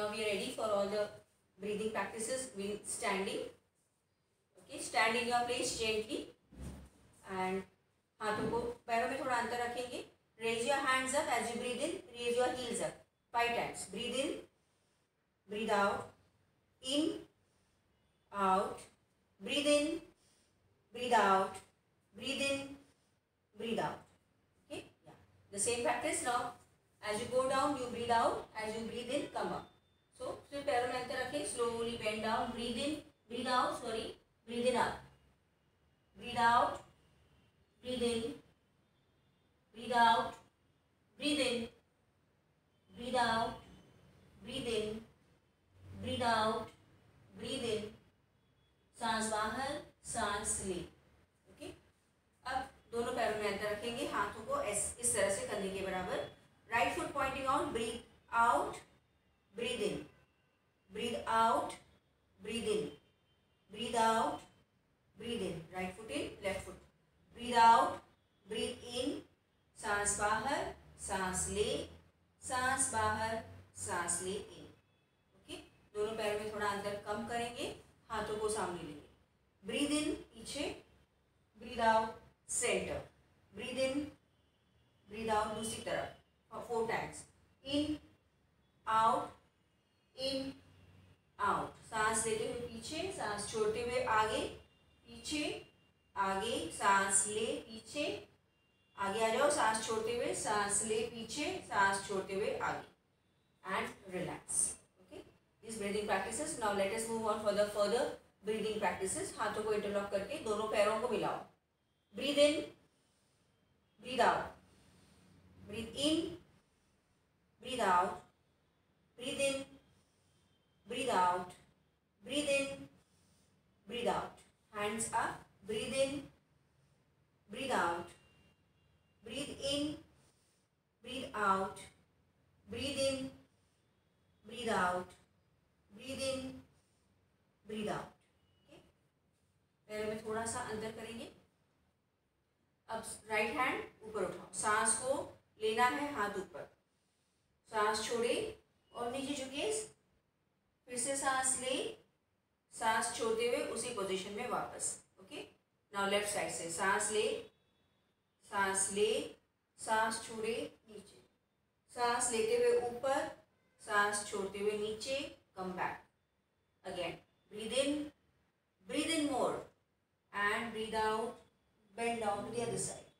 now we are ready for all the breathing practices with standing. Okay, stand in your place gently and हाथों को पैरों में थोड़ा अंतर रखेंगे. Raise your hands up as you breathe in. Raise your heels up. 5 times. Breathe in. Breathe out. In. Out. Breathe in. Breathe out. Breathe in. Breathe out. Okay. Yeah. The same practice now. As you go down, you breathe out. As you breathe in, come up. So, फिर पैरों में अंतर रखें. Slowly bend down. Breathe in. Breathe out. Sorry. Breathe in up. Breathe out. Breathe in. Breathe out. Breathe in. Breathe out. Breathe in. Breathe out. Breathe in. सांस बाहर, सांस ले. Okay. अब दोनों पैरों में अंतर रखेंगे. हाथों को इस तरह से कंधे के बराबर. Right foot pointing out. Breathe out. Breathe in. Breathe out. Breathe in. Breathe out. Breathe in. Right foot in. Left foot. Breathe out. Breathe in. सांस बाहर, सांस ले. सांस बाहर, सांस ले इन. ओके. दोनों पैरों में थोड़ा अंतर कम करेंगे. हाथों को सामने लेंगे. ब्रीद इन पीछे. Breathe out centre. Breathe in. Breathe out दूसरी तरफ. 4 times. In out. In out. सांस लेते हुए पीछे, सांस छोड़ते हुए आगे. पीछे आगे. सांस ले पीछे. आगे आ जाओ. सांस छोड़ते हुए. सांस ले पीछे. सांस छोड़ते हुए आगे. And relax. Okay. This breathing practices. Now let us move on for the further breathing practices. हाथों को इंटरलॉक करके दोनों पैरों को मिलाओ. Breathe in. Breathe out. Breathe in. Breathe out. Breathe in. Breathe out. Breathe in. Breathe out. Hands up. Breathe in. Breathe out. Breathe in, breathe out, breathe in, breathe out, breathe in, breathe out. Okay? पैरों में थोड़ा सा अंदर करेंगे. अब right hand ऊपर उठाओ. सांस को लेना है हाथ ऊपर. सांस छोड़े और नीचे झुके. फिर से सांस ले. सांस छोड़ते हुए उसी पोजीशन में वापस. ओके. नाउ लेफ्ट साइड से सांस ले. सांस ले. सांस छोड़े नीचे. सांस लेते हुए ऊपर. सांस छोड़ते हुए नीचे. Come back again. Breathe in. Breathe in more and breathe out. Bend down to the other side.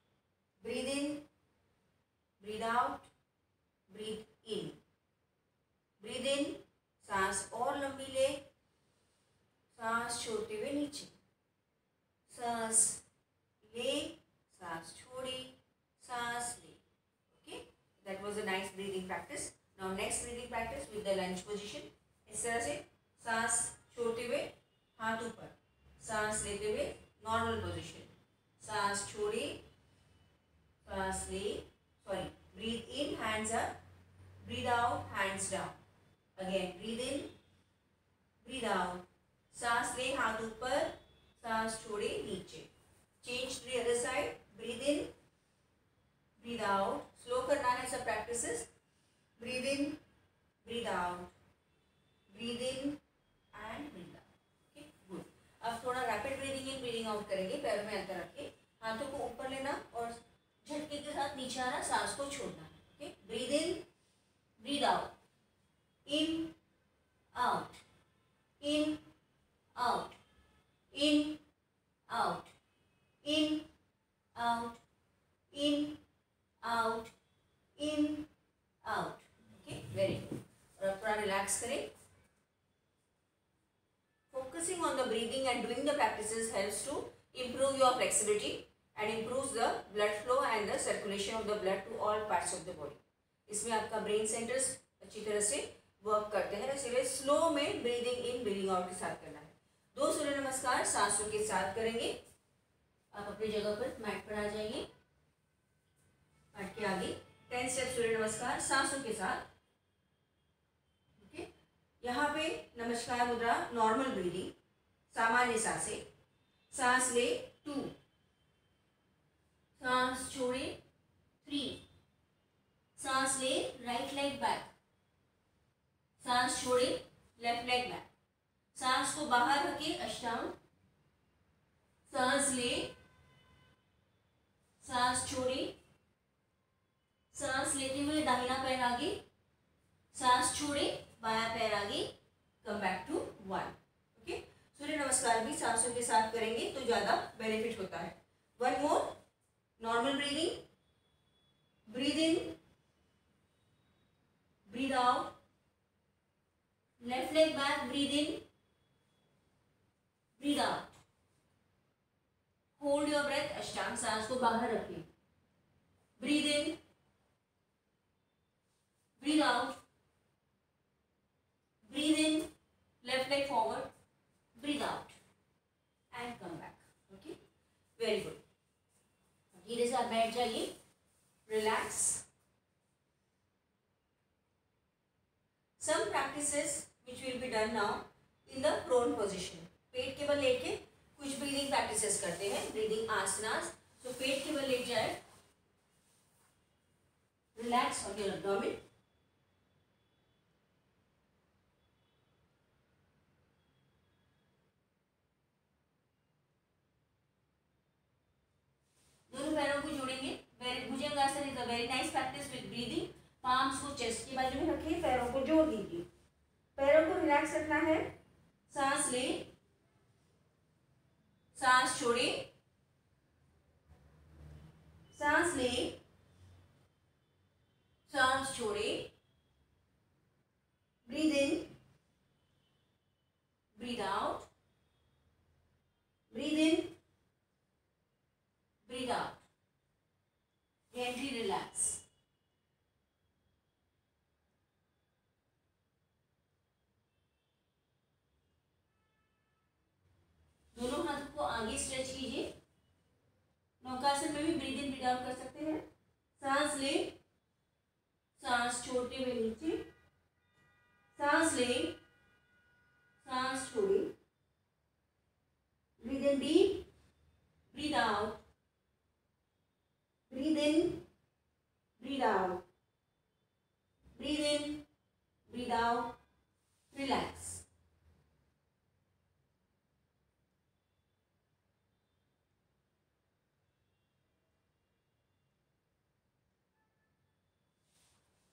Breathe in. Breathe out. Breathe in. Breathe in. सांस और लंबी ले. सांस छोड़ते हुए नीचे. सांस ले. सांस छोड़ी. सांस ले. Okay. That was a nice breathing practice. Now next breathing practice with the lunge position. इस तरह से सांस छोड़ते हुए हाथ ऊपर. सांस लेते हुए नॉर्मल पोजीशन. सांस छोड़ी. सांस ले. Sorry. Breathe in. Hands up. Breathe out. Hands down. Again. Breathe in. Breathe out. सांस ले. हाथ ऊपर. सांस छोड़े नीचे. Change to the other side. Breathe in, breathe out. Slow करना है सब practices. Breathe in, breathe out. Breathe in and breathe out. Okay, good. अब थोड़ा rapid breathing in, breathing out करेंगे. पैरों में अंतर रख के हाथों को ऊपर लेना और झटके के साथ नीचे आना. सांस को छोड़ना. Okay, breathe in, breathe out. In, out. In, out. In, out. In, out, in, out, in, out. Okay, very good. और अब थोड़ा रिलैक्स करें. Focusing on the breathing and doing the practices helps to improve your flexibility and improves the blood flow and the circulation of the blood to all parts of the body. इसमें आपका brain centres अच्छी तरह से work करते हैं. इसलिए slow में breathing in breathing out के साथ करना है. 2 सूर्य नमस्कार सांसों के साथ करेंगे. आप अपनी जगह पर मैट पर आ जाइए. मैट के आगे 10 स्टेप सूर्य नमस्कार सांसों के साथ. ओके. यहाँ पे नमस्कार मुद्रा नॉर्मल ब्रीदिंग. सामान्य सांसें. सांस ले 2. सांस छोड़े 3. सांस ले. Right leg back. सांस छोड़े सांस को बाहर रखें, अष्टांग, सांस ले, सांस छोड़े, सांस लेते हुए दाहिना पैर आगे, सांस छोड़े, बायां पैर आगे, कम बैक टू 1। ओके, सूर्य नमस्कार भी सांसों के साथ करेंगे तो ज्यादा बेनिफिट होता है। 1 more, normal breathing, breathe in, breathe out, left leg back, breathe in, breathe out, hold your breath, Ashtanga, सांस को बाहर रखें, breathe in, breathe out, breathe in, left leg forward, breathe out and come back. Okay, very good. धीरे से आप बैठ जाइए, relax. Some practices which will be done now in the prone position। पेट के बल लेट के कुछ ब्रीदिंग प्रैक्टिसेस करते हैं, ब्रीदिंग आसनास। तो पेट के बल लेट जाए, रिलैक्स ऑन योर एब्डोमेन, दोनों पैरों को जोड़ेंगे। Bhujangasana is a very nice practice with breathing. Palms को चेस्ट के बाजू में रखिए, पैरों को जोड़ दीजिए, पैरों को रिलैक्स रखना है। सांस ले, सांस छोड़े, सांस ले, सांस छोड़े, breathe in, breathe out, breathe in, breathe out, gently relax। दोनों हाथों को आगे स्ट्रेच कीजिए। नौकासन में भी ब्रीद इन ब्रीद आउट कर सकते हैं। सांस ले, सांस छोड़ते हुए नीचे, सांस ले, सांस छोड़े, breathe in deep, breathe out, breathe in, breathe out, breathe in, breathe out, relax.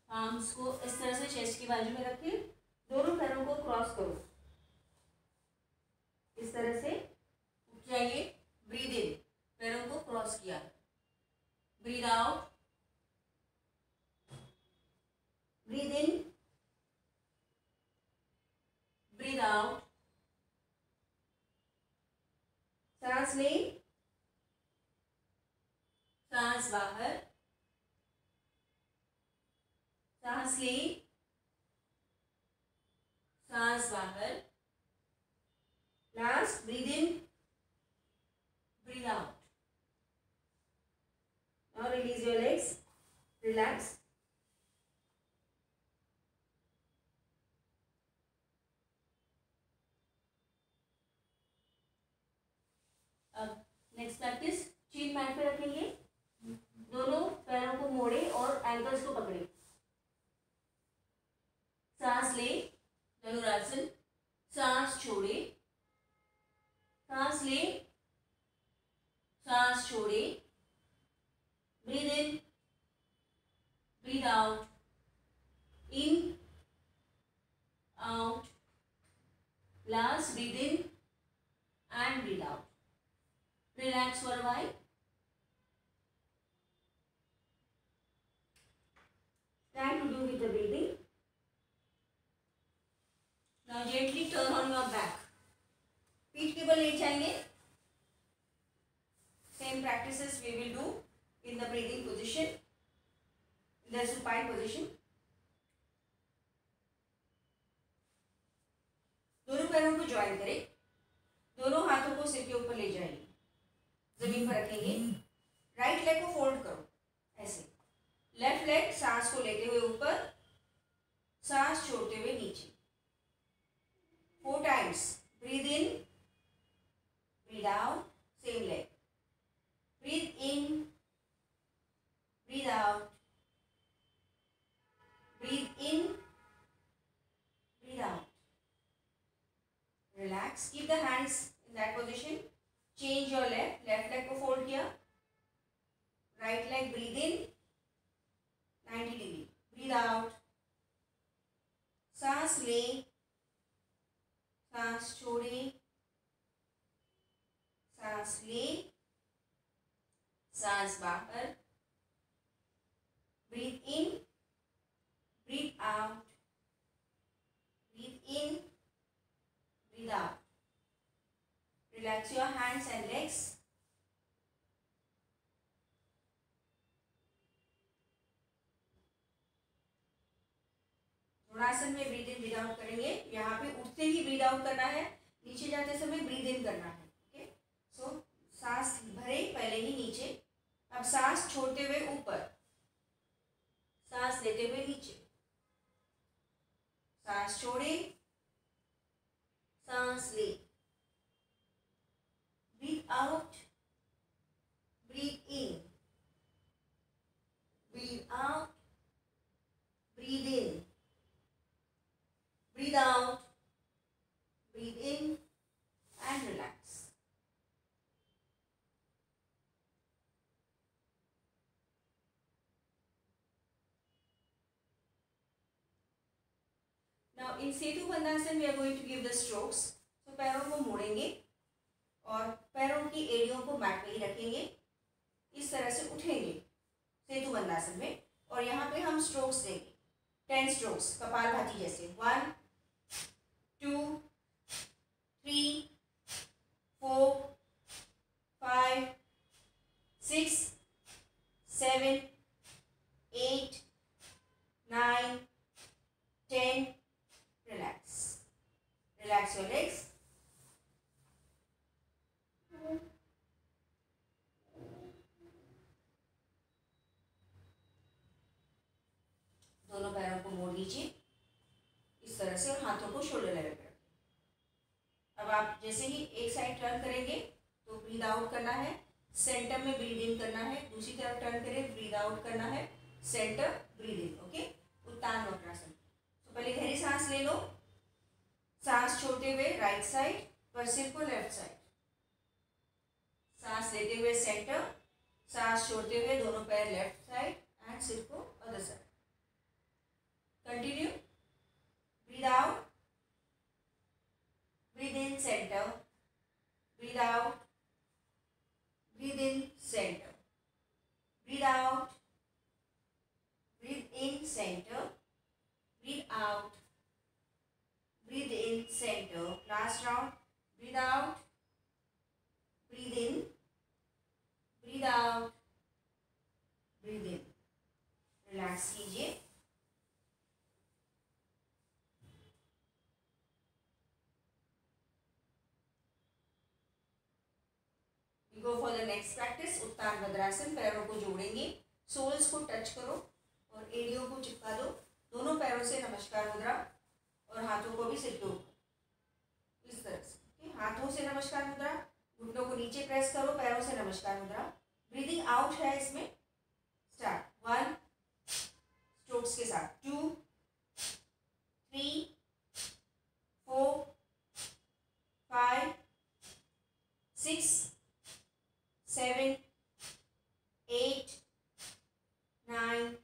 Arms को इस तरह से चेस्ट की बाजू में रखिए, दोनों पैरों को क्रॉस करो, इस तरह से उठ जाइए, ब्रीद इन, पैरों को क्रॉस किया, breathe out, breathe in, breathe out, सांस ले, सांस बाहर, सांस ले, सांस बाहर, last, breathe in, breathe out. Now release your legs, relax. अब नेक्स्ट प्रैक्टिस, चीन मैट पे रखेंगे, दोनों पैरों को मोड़े और एंकल्स को पकड़े, सांस ले, धनुरासन, सांस छोड़े, सांस ले, सांस छोड़े, breathe in, breathe out, in, out, last, breathe in and breathe out. Relax for a while. Try to do with the breathing. Now gently turn on your back. पीठ के बल लेट जाएंगे। Same practices we will do in the breathing position, in the supine position. दोनों पैरों को join करें, दोनों हाथों को सिर के ऊपर ले जाएंगे, जमीन पर रखेंगे, राइट लेग को फोल्ड करो ऐसे, लेफ्ट लेग सांस को लेते हुए ऊपर, सांस छोड़ते हुए नीचे, 4 times, breathe in, breathe out, same leg, breathe in, breathe out, breathe in, breathe out, relax. Relax, keep the hands in that position. Change your leg, left leg को फोल्ड किया, right leg breathe in 90 degree, breathe out, सांस ले, सांस छोड़े, सांस ले, सांस बाहर, breathe in, breathe out, breathe in, breathe out. Relax your hands and legs. Dhanurasana में ब्रीद इन ब्रीद आउट करेंगे. यहाँ पे उठते ही ब्रीद आउट करना है, नीचे जाते समय ब्रीद इन करना है. ओके, सो सांस भरे पहले ही नीचे, अब सांस छोड़ते हुए ऊपर, सांस लेते हुए नीचे, सांस छोड़े, सांस ले, breathe out, breathe in, breathe out, breathe in, breathe out, breathe in, and relax. Now in Setu Bandhasan we are going to give the strokes. So पैरों को मोड़ेंगे और पैरों की एड़ियों को मैट पे ही रखेंगे. इस तरह से उठेंगे सेतु बंधासन में, और यहाँ पे हम स्ट्रोक्स देंगे, 10 स्ट्रोक्स कपालभाति जैसे. 1 2 3 4 5 6 7 8 9 10. Relax. Relax your legs. दोनों पैरों को मोड़ लीजिए इस तरह से और हाथों को शोल्डर लेवल पर. अब आप जैसे ही एक साइड टर्न करेंगे तो ब्रीद आउट करना है, सेंटर में ब्रीद इन करना है. दूसरी तरफ टर्न करें, ब्रीद आउट करना है, center breathe in. Okay, Uttana Vakrasana. तो पहले गहरी सांस ले लो, सांस छोड़ते हुए राइट साइड पर सिर को लेफ्ट साइड, सांस लेते हुए सेंटर, सांस छोड़ते हुए दोनों पैर लेफ्ट साइड एंड सिर को other side. Continue. Breathe out, breathe in centre, breathe out, breathe in centre, breathe out, breathe in centre, breathe out, breathe in center. Last round. Breathe out, breathe in, breathe out, breathe in. Relax कीजिए. We go for the next practice. Uttana Vajrasana. पैरों को जोड़ेंगे, souls को touch करो और एड़ियों को चिपका दो. दोनों पैरों से नमस्कार मुद्रा और हाथों को भी सिर के ऊपर इस तरह से. हाथों से नमस्कार मुद्रा, घुटनों को नीचे प्रेस करो, पैरों से नमस्कार मुद्रा. ब्रीदिंग आउट है इसमें. स्टार्ट. 1 स्ट्रोक्स के साथ, 2 3 4 5 6 7 8 9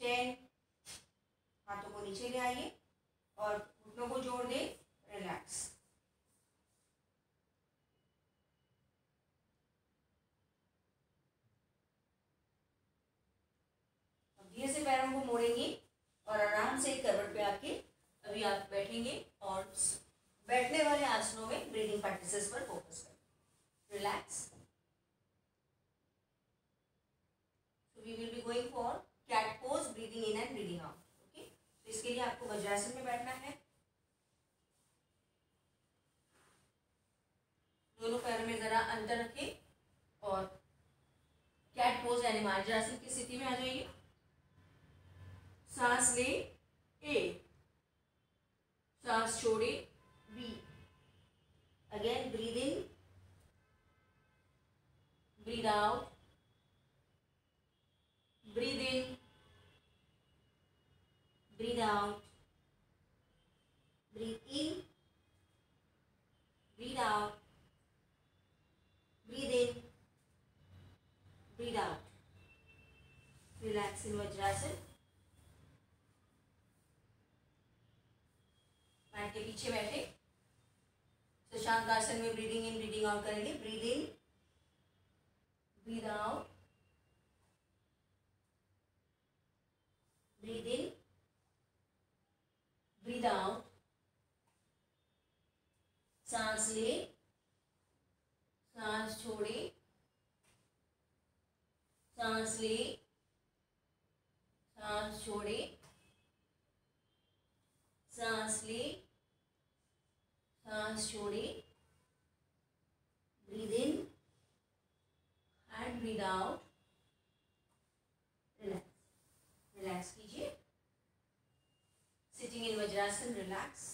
10. हाथों को नीचे ले आइए और घुटनों को जोड़ दे. रिलैक्स. अब धीरे से पैरों को मोड़ेंगे और आराम से करवट पे आके अभी आप बैठेंगे और बैठने वाले आसनों में ब्रीदिंग प्रैक्टिसेस पर फोकस करें. Relax. So we will be going for cat pose, breathing in and breathing out. इसके लिए आपको वज्रासन में बैठना है. दोनों पैरों में जरा अंतर रखें और कैट पोज यानी मार्जासन की स्थिति में आ जाइए. सांस ले, ए, सांस छोड़े, B. Again breathe in, breathe out, breathe in, breathe out, breathe in, breathe out, breathe in, breathe out. Relax in Vajrasana. Mat के पीछे बैठे. शशांक आसन में ब्रीदिंग इन ब्रीदिंग आउट करेंगे. Breathe in, breathe out, breathe in, breathe out. सांस ले, सांस छोड़े, सांस ले, सांस छोड़े, सांस ले, सांस छोड़े. Breathe in and breathe out. Relax, relax कीजिए. Sitting in Vajrasana, relax.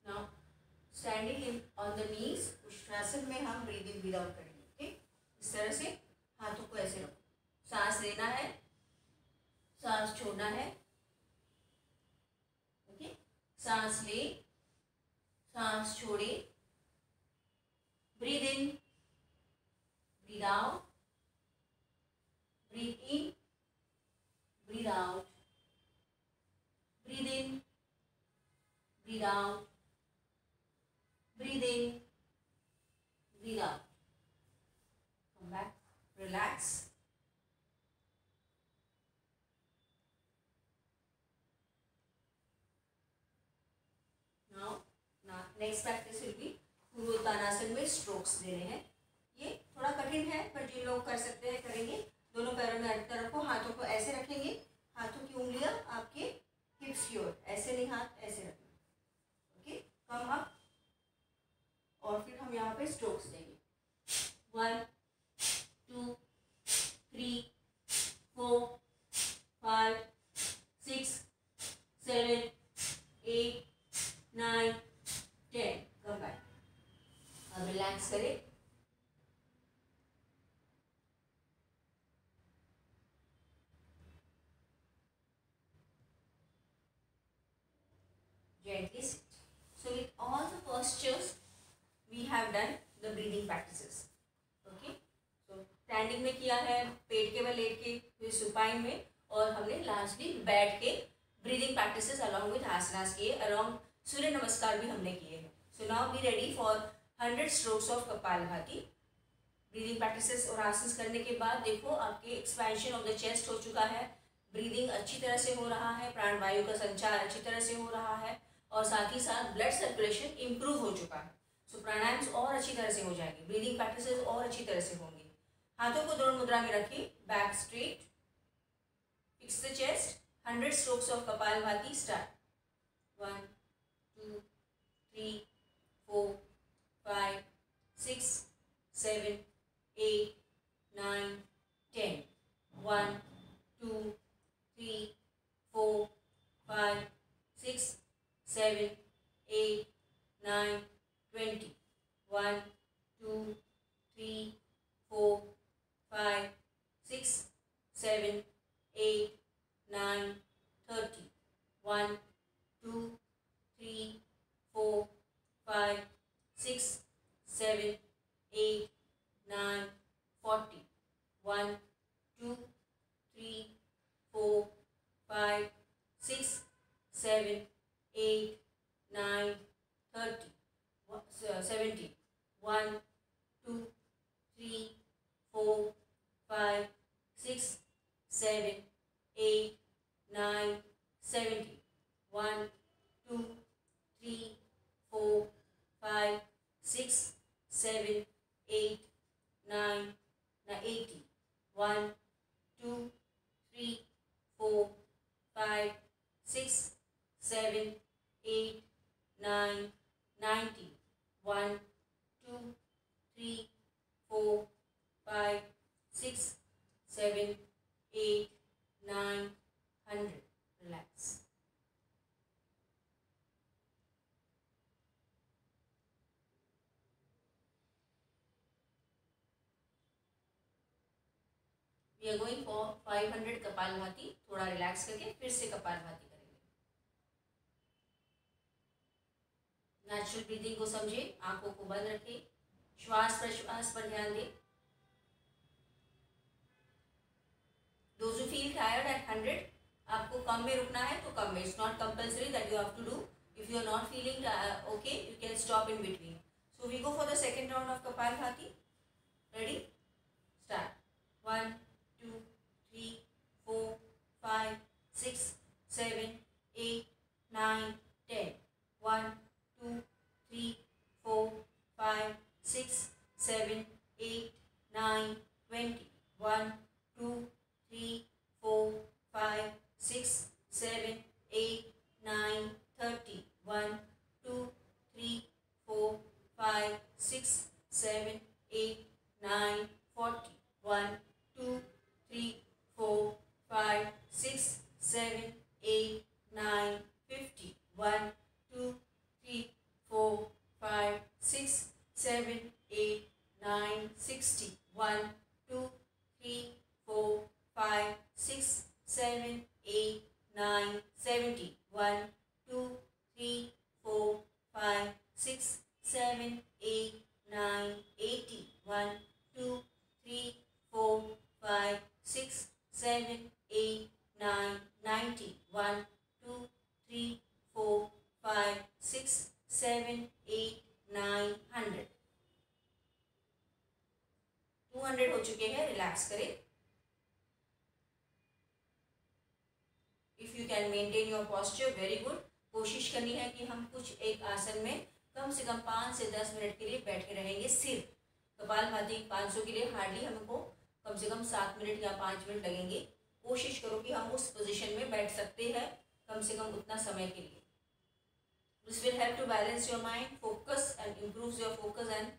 Now standing in on the knees, Ustrasana में हम ब्रीद इन ब्रीद आउट करेंगे. ओके, इस तरह से हाथों को ऐसे रखो. सांस लेना है, सांस छोड़ना है. ओके, सांस ले, सांस छोड़े. Breathe in, breathe out, breathe in, breathe out, breathe in, breathe out, breathe in, breathe out. Come back, relax. Now next practice will be Purvottanasana में स्ट्रोक्स देने हैं. ये थोड़ा कठिन है पर जिन लोग कर सकते हैं करेंगे. दोनों पैरों में अंतर रखो, हाथों को ऐसे रखेंगे. हाथों की उंगलियां आपके हिप्स की ओर, ऐसे नहीं, हाथ ऐसे रखना. Okay, come up. और फिर हम यहाँ पे स्ट्रोक्स देंगे. 1 2 3 4 5 6 7 8 9 10. Come back. अब रिलैक्स करें. Gently sit. So with all the postures we have done the breathing practices. Okay, so standing में किया है, पेट के बल लेट के, फिर सुपाइन में, और हमने लास्टली बैठ के ब्रीदिंग प्रैक्टिसेस अलॉन्ग विद आसनास किए. अलॉन्ग सूर्य नमस्कार भी हमने किए हैं. So now be ready for 100 strokes of kapalbhati. Breathing practices और आसन्स करने के बाद देखो आपके एक्सपेंशन ऑफ द चेस्ट हो चुका है. ब्रीदिंग अच्छी तरह से हो रहा है, प्राणवायु का संचार अच्छी तरह से हो रहा है, और साथ ही साथ ब्लड सर्कुलेशन इम्प्रूव हो चुका है. सो प्राणायाम्स और अच्छी तरह से हो जाएंगे. ब्रीदिंग प्रैक्टिसेस और अच्छी तरह से होंगी. हाथों को द्रोण मुद्रा में रखिए. Back straight, fix the chest. 100 strokes of kapalbhati. Start. 1 2 3 4 5 6 7 8 9 10. 1 2 3 4 5 6 7 8 9 20. 1 2 3 4 5 6 7 8 9 30. 1 2 3 4 5 6 7 8 9 40. 1 2 3 4 5 6 7 8 9 30. 70. 1 2 3 4 5 6 7 8 9 70. 1 2 3 4 5 6 7 8 9 80. 1 2 3 4 5 6 7 8 9 90. 1 2 3 4 5 6 7 8 9 100. Relax. We are going for 500 kapalbhati. थोड़ा रिलैक्स करके फिर से कपालभाति करेंगे। नेचुरल ब्रीदिंग को समझे, आंखों को बंद रखें, श्वास प्रश्वास पर ध्यान दें। Those who feel tired at 100, आपको कम में रुकना है तो कम में. It's not compulsory that you have to do. If you are not feeling okay, you can stop in between. So we go for the second round of Kapalbhati. Ready? Start. 1, 2, 3, 4, 5, 6, 7, 8, 9, 10. 1, 2, 3, 4, 5, 6, 7, 8, 9, 20. 1, 2, 3, 4, 5, 6, 7, 8, 9, 30. 1, 2, 3, 4, 5, 6, 7, 8, 9, 40. 1, 2, 3, 4, 5, 6, 7, 8, 9, 50. 1, 2, 3, 4, 5, 6, 7, 8, 9, 60. 1, 2, 3, 4, 5, 6, 7, 8, 9, 70. 1, 2, 3, 4, 5, 6, 7, 8, 9, 80. 1, 2, 3, 4, 5, 6, 7, 8, 9, 90. 1, 2, 3, 4, 5, 6, 7, 8, 9, 100. 200 हो चुके हैं. Relax करें. If you can maintain your posture, very good. कोशिश करनी है कि हम कुछ एक आसन में कम से कम 5 से 10 मिनट के लिए बैठे रहेंगे. सिर्फ कपालभाति 500 के लिए हार्डली हमको कम से कम 7 मिनट या 5 मिनट लगेंगे. कोशिश करो कि हम उस पोजीशन में बैठ सकते हैं कम से कम उतना समय के लिए. This will help to balance your mind, focus and improves your focus and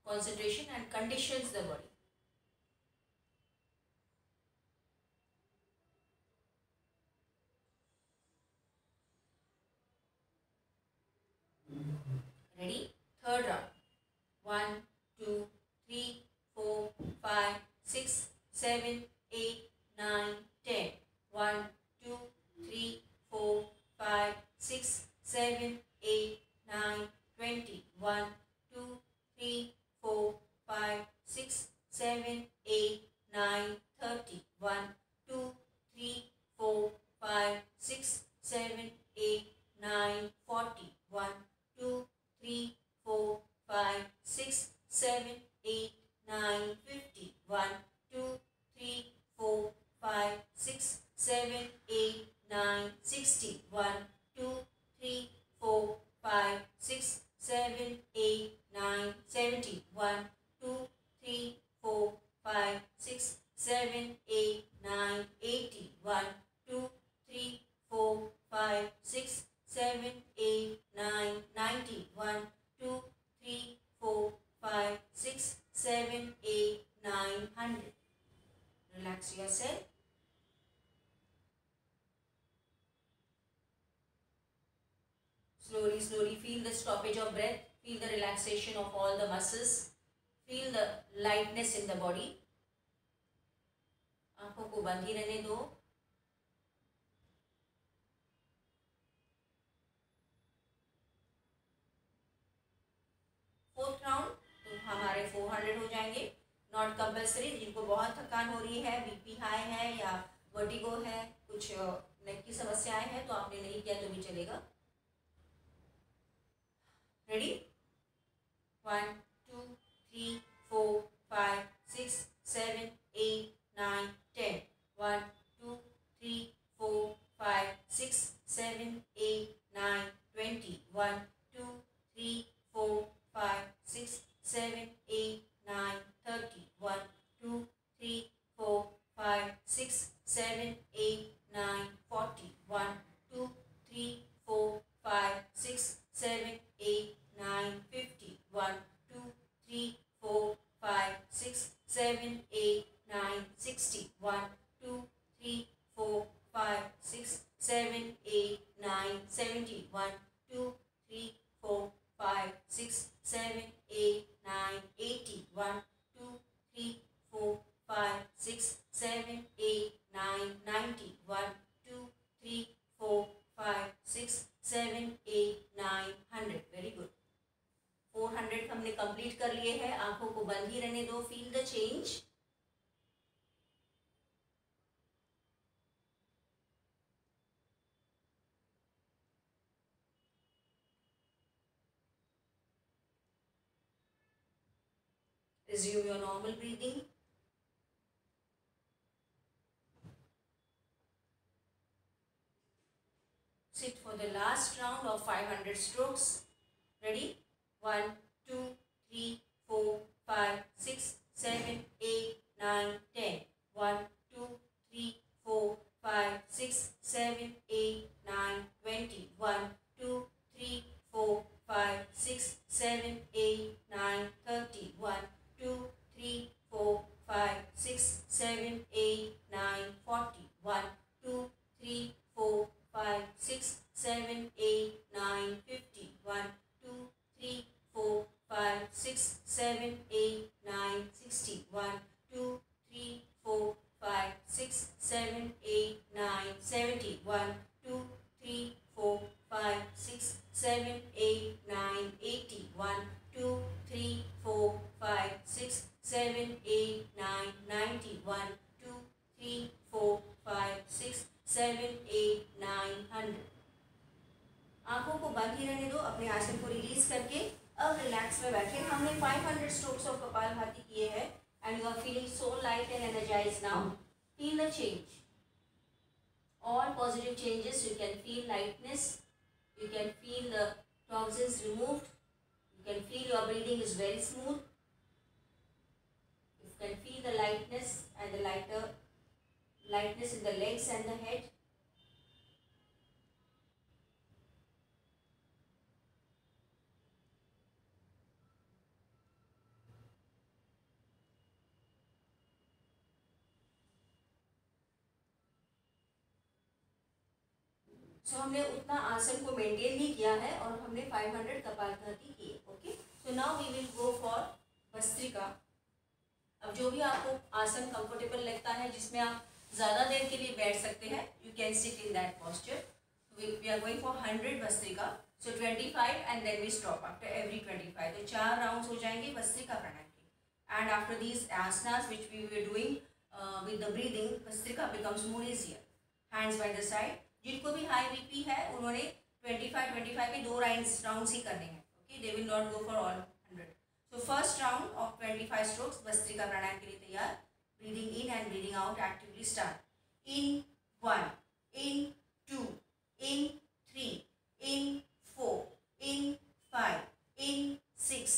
concentration and conditions the body. Ready? Third round. 1, 2, 3, 4, 5, 6, 7, 8, 9, 10. 1, 2, 3, 4, 5, 6, 7, 8, 9, 20. 1, 2, 3, 4, 5, 6, 7, 8, 9, 30. 1, 2, 3, 4, 5, 6, 7, 8, 9, 40. 1, 2, 3, 4, 5, 6, 7, 8, 9, 50. 1, 2, 3, 4, 5, 6, 7, 8, 9, 60. 1, 2, 3, 4, 5, 6, 7, 8, 9, 70. 1, 2, 3, 4, 5, 6, 7, 8, 9, 80. 1, 2, 3, 4, 5, 6, 7, 8, 9, 90. 1, 2, 3, 4, 5, 6, 7, 8, 9, 100. Relax yourself. Slowly, slowly feel the stoppage of breath. Feel the relaxation of all the muscles. Feel the lightness in the body. आंखों को बंद ही रहने दो. Fourth round तो हमारे 400 हो जाएंगे. Not compulsory. जिनको बहुत थकान हो रही है, बीपी हाई है या वर्टिगो है, कुछ नेक की समस्याएं हैं, तो आपने नहीं किया तो भी चलेगा. रेडी? 1, 2, 3, 4, 5, 6, 7, 8, 9, 10. 1, 2, 3, 4, 5, 6, 7, 8, 9, 20. 1, 2, 3, 4, 5, 6, 7, 8, 9, 30. 1, 2, 3, 4, 5, 6, 7, 8, 9, 40. 1, 2, 3, 4, 5, 6, 7, 8, 9, 50. 1, 2, 3, 4, 5, 6, 7, 8, 9, 60. 1, 2, 3, 4, 5, 6, 7, 8, 9, 70. 1, 2, 3, 4, 5, 6, 7, 8, 9, 80. 1, 2, 3, 4, 5, 6, 7, 8, 9, 90. 1, 2, 3, 4, 5, 6, 7, 8, 9, 100. Very good. 400 हमने कंप्लीट कर लिए हैं. आंखों को बंद ही रहने दो. Feel the change. Resume your normal breathing. Sit for the last round of 500 strokes. Ready? 1, 2, 3, 4, 5, 6, 7, 8, 9, 10. 1, 2, 3, 4, 5, 6, 7, 8, 9, 20. 1, 2, 3, 4, 5, 6, 7, 8, 9, 30. 1, 2, 3, 4, 5, 6, 7, 8, 9, 40. 1, 2, 3, 4, 5, 6, 7, 8, 9, 50. 1, 2, 3, 4, 5, 6, 7, 8, 9, 60. 1, 2, 3, 4, 5, 6, 7, 8, 9, 70. 1, 2, 3, 4, 5, 6, 7, 8, 9, 80. 1, 2, 3, 4, 5, 6, 7, 8, 9, 90. 1, 2, 3, 4, 5, 6, 7, 8, 9, 100. आंखों को बंद ही रहने दो. अपने आसन को रिलीज करके अब रिलैक्स में बैठे. हमने 500 स्ट्रोक्स ऑफ कपालभाति किए हैं and you are feeling so light and energised now. Feel the change. All positive changes. You can feel lightness. You can feel the toxins removed. You can feel your breathing is very smooth. You can feel the lightness and the lightness in the legs and the head. सो हमने उतना आसन को maintain भी किया है और हमने 500 कपालभाति किए. Okay. So now we will go for bhastrika. अब जो भी आपको आसन कंफर्टेबल लगता है जिसमें आप ज़्यादा देर के लिए बैठ सकते हैं, you can sit in that posture. We are going for 100 bhastrika. So 25 and then we stop after every 25. तो 4 राउंड्स हो जाएंगे भस्त्रिका प्राणायाम के. And after these asanas which we were doing with the breathing, bhastrika becomes more easier. Hands by the side. जिनको भी high BP है उन्होंने 25 के 2 rounds ही करने हैं. Okay. They will not go for all 100. So first round of 25 strokes Bhastrika pranayama के लिए तैयार. Breathing in and breathing out actively start. In 1, in 2, in 3, in 4, in 5, in 6,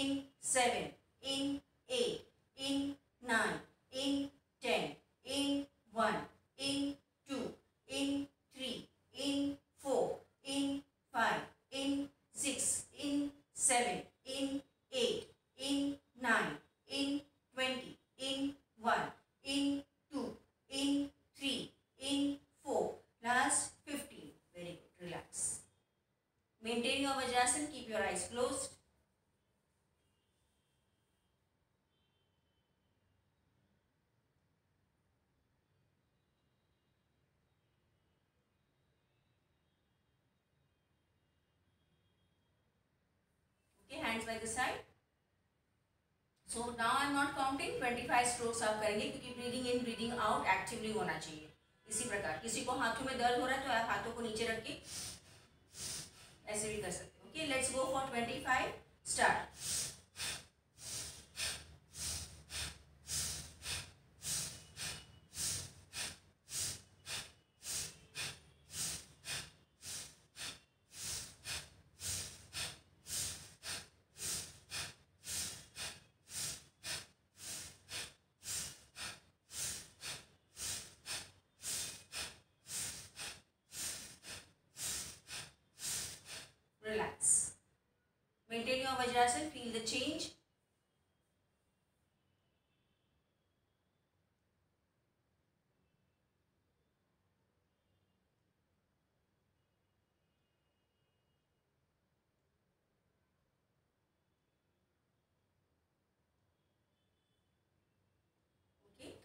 in 7, in 8, in 9, in 10, in 1, in 2, in 3, in 4, in 5, in 6, in 7, in 8, in 9, in 20, in 1, in 2, in 3, in 4, last 15. Very good. Relax. Maintain your Vajrasan. Keep your eyes closed. Hands by the side. So now I am not counting. 25 strokes आप करेंगे क्योंकि breathing in breathing out actively होना चाहिए. इसी प्रकार किसी को हाथों में दर्द हो रहा है तो आप हाथों को नीचे रख के ऐसे भी कर सकते हो. Okay. Let's go for 25. Start. Relax. Maintain your Vajrasan. Feel the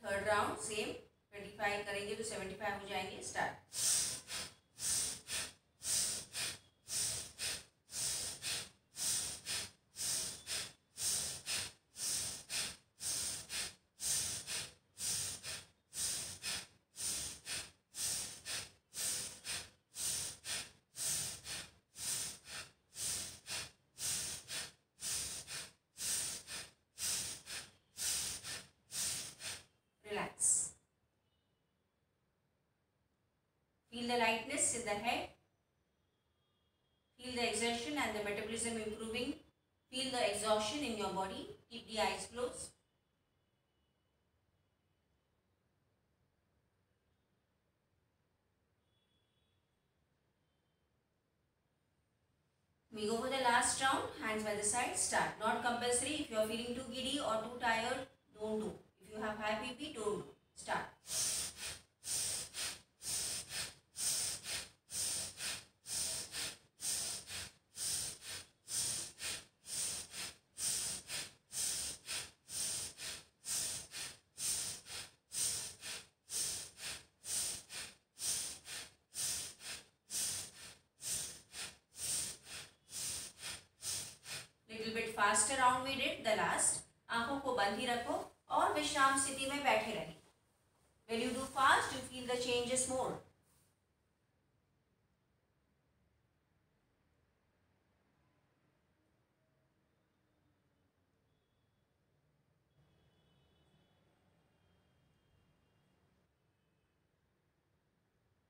third round same 25 करेंगे तो 75 हो जाएंगे. Start. Relax. Feel the lightness in the head. Feel the exertion and the metabolism improving. Feel the exhaustion in your body. Keep the eyes closed. We go for the last round. Hands by the side. Start. Not compulsory. If you are feeling too giddy or too tired, don't do. If you have high BP, don't do. Start. Fast round we did the last. आंखों को बंद ही रखो और विश्राम स्थिति में बैठे रहिए. When you do fast, you feel the changes more.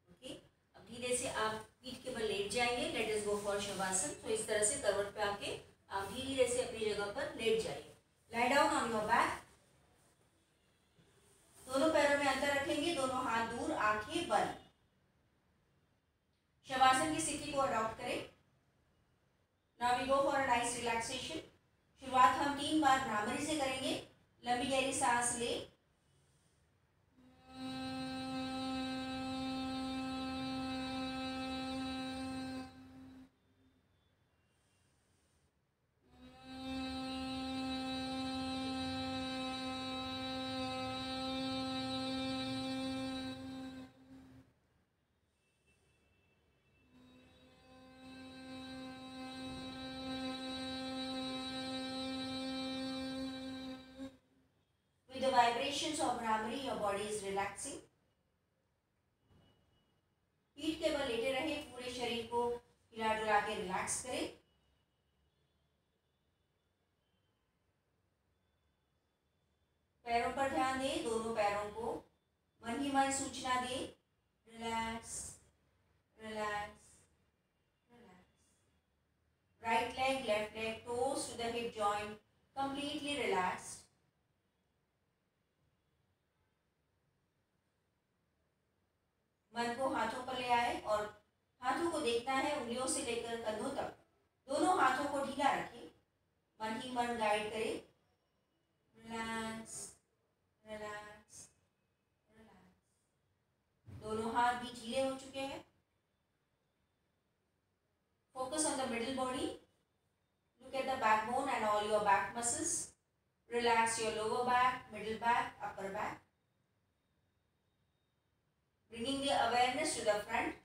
Okay? अब धीरे से आप पीठ के बल लेट जाएंगे. Let us go for shavasana. तो इस तरह से करवट पे आके आप धीरे से अपनी जगह पर लेट जाइए. Lie down on your back. दोनों पैरों में अंतर रखेंगे. दोनों हाथ दूर, आंखें बंद. शवासन की स्थिति को अडॉप्ट करें. Now we go for a nice relaxation. शुरुआत हम 3 बार भ्रामरी से करेंगे. लंबी गहरी सांस ले. The vibrations of Brahmari, your body is relaxing. पीठ के बल लेटे रहे. पूरे शरीर को हिला डुला के रिलैक्स करें. पैरों पर ध्यान दें. दोनों पैरों को मन ही मन सूचना दें. Relax, relax, relax. Right leg, left leg, toes to the hip joint, completely relaxed. मन को हाथों पर ले आए और हाथों को देखना है उंगलियों से लेकर कंधों तक. दोनों हाथों को ढीला रखें. मन ही मन गाइड करे. Relax, relax, relax. दोनों हाथ भी ढीले हो चुके हैं. Focus on the middle body. Look at the backbone and all your back muscles. Relax your lower back, middle back, upper back. Bringing the awareness to the front.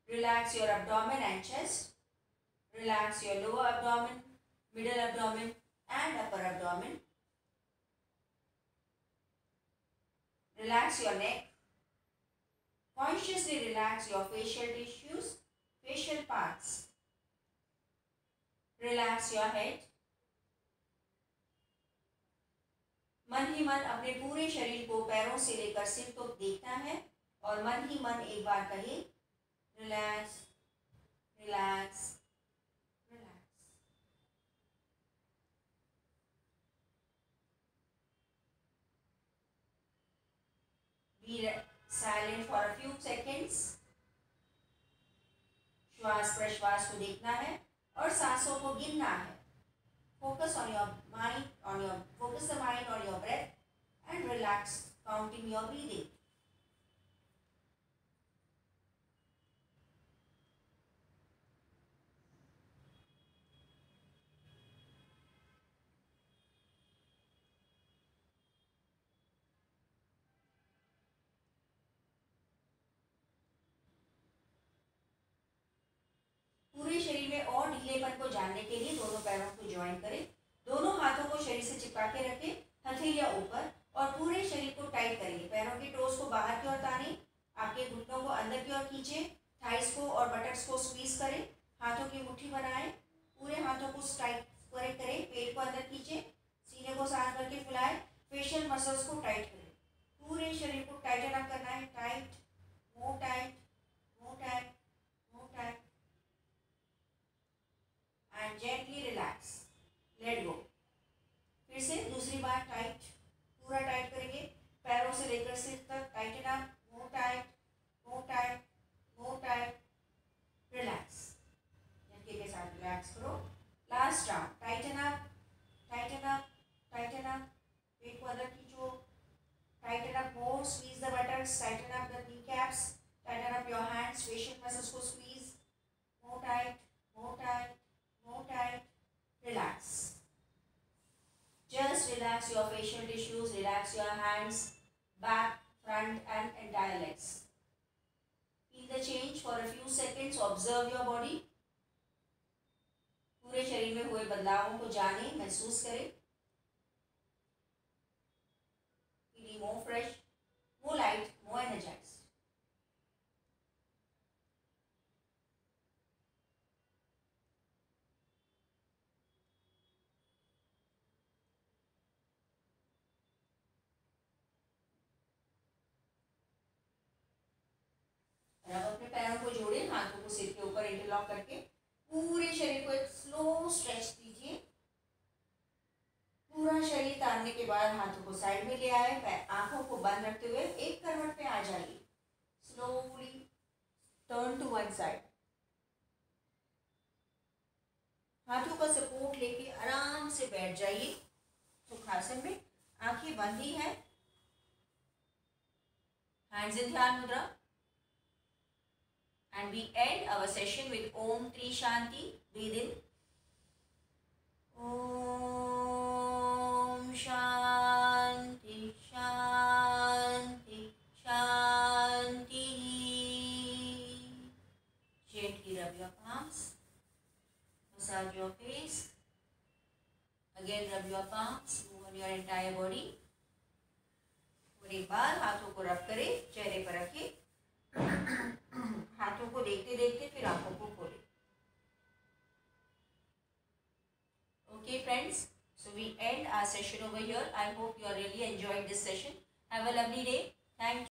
Relax your abdomen and chest. Relax your lower abdomen, middle abdomen and upper abdomen. Relax your neck. Consciously relax your facial tissues, facial parts. Relax your head. मन ही मन अपने पूरे शरीर को पैरों से लेकर सिर तक देखना है और मन ही मन एक बार कहे relax, relax, relax. Be silent for a few seconds. श्वास प्रश्वास को देखना है और सांसों को गिनना है. Focus on your mind, focus the mind on your breath and relax, counting your breathing. शरीर में और ढीलेपन को जानने के लिए दोनों पैरों को ज्वाइन करें। दोनों हाथों को शरीर से चिपका के रखें, हथेलियां ऊपर, और पूरे शरीर को टाइट करेंगे। पैरों के टोस को बाहर की ओर तानें, आपके घुटनों को अंदर की ओर खींचें, थाइस को और बटक्स को स्क्वीज करें, हाथों की मुट्ठी बनाएं, पूरे हाथों को टाइट करें, पेट को अंदर खींचें, सीने को सांस भर के फुलाएं, फेशियल मसल्स को टाइट करें, पूरे शरीर को टाइटन अप करना है। Tight, more tight, more tight, more tight, and gently relax, let go. फिर से दूसरी बार टाइट, पूरा टाइट करेंगे, पैरों से लेकर सिर तक tighten up, more tight, more tight, more tight, relax. झटके के साथ रिलैक्स करो। Last round, tighten up, tighten up, tighten up, पेट को अंदर खींचो, tighten up more, squeeze the buttocks, tighten up the kneecaps, tighten up your hands, facial muscles को squeeze, more tight, more tight, more tight, relax. Just relax your facial tissues, relax your hands, back, front and entire legs. Feel the change for a few seconds, observe your body. पूरे शरीर में हुए बदलावों को जानें, महसूस करें। Feeling more fresh, more light, more energized. अब अपने पैरों को जोड़ें, हाथों को सिर के ऊपर इंटरलॉक करके पूरे शरीर को एक स्लो स्ट्रेच दीजिए। पूरा शरीर तारने के बाद हाथों को साइड में ले आए, आंखों को बंद रखते हुए एक करवट पे आ जाइए। Slowly turn to one side. हाथों का सपोर्ट लेके आराम से बैठ जाइए सुखासन में। आंखें बंद ही है, हैंड्स इन ध्यान मुद्रा। And we end our session with Om Tri Shanti. Breathe in. Om Shanti Shanti Shanti. Gently rub your palms. Massage your face. Again rub your palms. Move on your entire body. और एक बार हाथों को रब करें, चेहरे पर रखें, हाथों को देखते देखते फिर आंखों को खोलें। Okay friends, so we end our session over here. I hope you are really enjoying this session. Have a lovely day. Thank you.